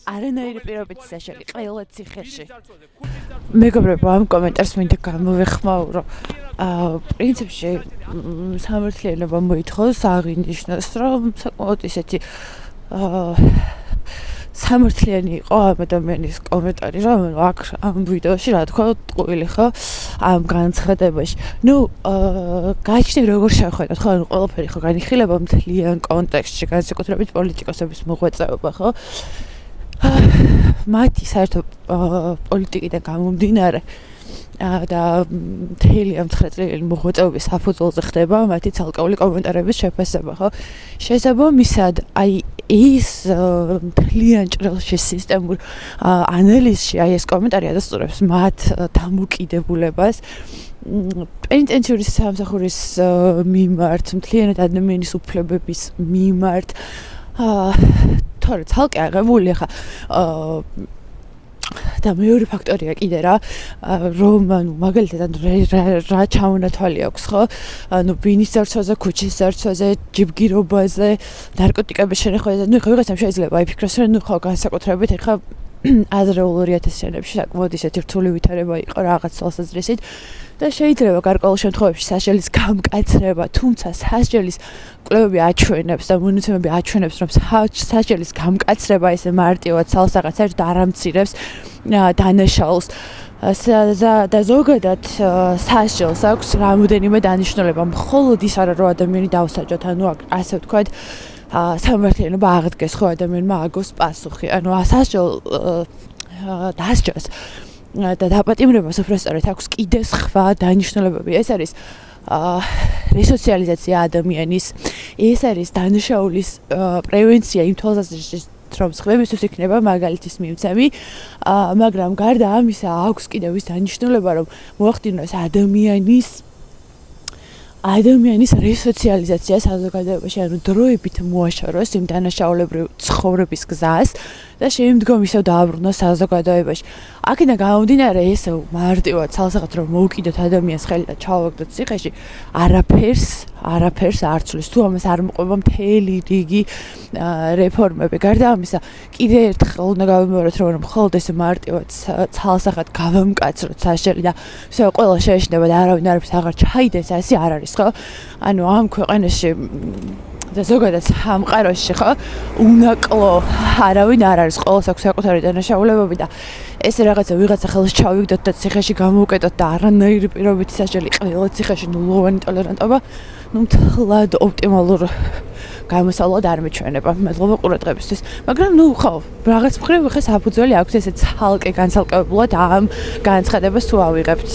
არანაირი პირობით საშალი ყველა ციხეში. მეგობრებო, ამ კომენტარს მინდა გამოვეხმაურო. პრინციპში სამართლიანობა მოითხოვს აღინიშნოს, რომ საკმაოდ ისეთი სამართლიანი იყო ამ ადამიანის კომენტარი, რომ აქ ამ ვიდეოში რა თქვა ტყუილი ხო ამ განცხადებაში. გაჩნი როგორ შევხედოთ ხო, ყველაფერი ხო განიხილება მთლიან კონტექსტში, განსაკუთრებით პოლიტიკოსების მოღვაწეობა ხო? მათი საერთოდ პოლიტიკიდან გამომდინარე და მთელი ამ 9 წლიანი მოღვაწეობის საფუძველზე ხდება მათი ცალკეული კომენტარების შეფასება ხო? შესაბამისად, ის მთლიან ჭრილში სისტემურ ანალიზში ეს კომენტარი ადასტურებს მათ დამოკიდებულებას პენიტენციური სამსახურის მიმართ, მთლიანად ადამიანის უფლებების მიმართ თორე ცალკე აღებული ხა და მეორე ფაქტორია კიდე რა რომ მაგალითად რა ჩაუნათვალი აქვს ხო ბინის ძარცვაზე, ქუჩის ძარცვაზე, ჯიბგირობაზე, ნარკოტიკების შენახვაზე ვიღაცამ შეიძლება იფიქროს რომ ხო განსაკუთრებით ეხა ადრეულ 2000-იანებში საკმაოდ ისეთი რთული ვითარება იყო რაღაც თვალსაზრისით და შეიძლება გარკვეულ შემთხვევებში სასჯელის გამკაცრება, თუმცა სასჯელის კვლევები აჩვენებს და მონაცემები აჩვენებს, რომ სასჯელის გამკაცრება ესე მარტივად ცალსაღაც არ ამცირებს დანაშაულს და ზოგადად სასჯელს აქვს რამოდენიმე დანიშნულება, მხოლოდ ის არა რომ ადამიანი დავსაჯოთ, ანუ ასე ვთქვათ სამართლიანობა აღდგეს ხო ადამიანმა აგოს პასუხი, ანუ სასჯელ დასჯას და დაპატიმრებას უბრალოდ აქვს კიდე სხვა დანიშნულებები. ეს არის რესოციალიზაცია ადამიანის, ეს არის დანაშაულის პრევენცია იმ თვალსაზრისით, რომ სხვებისთვის იქნება მაგალითის მივცემი, მაგრამ გარდა ამისა აქვს კიდევ ის დანიშნულება, რომ მოახდინოს ადამიანის რესოციალიზაცია საზოგადოებაში, ანუ დროებით მოაშოროს იმ დანაშაულებრივ ცხოვრების გზას და შემდგომ ისევ დააბრუნოს საზოგადოებაში. აქედან გამომდინარე, ესე მარტივად ცალსაღად რომ მოუკიდოთ ადამიანს ხელი და ჩავაგდოთ ციხეში, არაფერს არ ცვლის. თუ ამას არ მოყვება მთელი რიგი რეფორმები. გარდა ამისა, კიდე ერთხელ უნდა გავიმეოროთ, რომ მხოლოდ ესე მარტივად ცალსაღად გავამკაცროთ სასჯელი და всё ყველა შეეშინება და არავინ არაფერს აღარ ჩაიდეს, ასე არ არის ხო? ანუ ამ ქვეყანაში და ზოგადად სამყაროში ხო უნაკლო არავინ არ არის, ყველას აქვს საკუთარი დანაშაულებები და ეს ვიღაცა ხელს ჩავიგდოთ და ციხეში გამოვუკეტოთ და არანაირი პირობითი სასჯელი ყველა ციხეში ნულოვანი ტოლერანტობა, მთლად ოპტიმალურ გამოსავლად არ მიჩვენება. მადლობა ყურადღებისთვის. მაგრამ ხო, რაღაც მხრივ ხე საფუძველი აქვს ესე ცალკე განცალკევებულად ამ განცხადებას თუ ავიღებთ.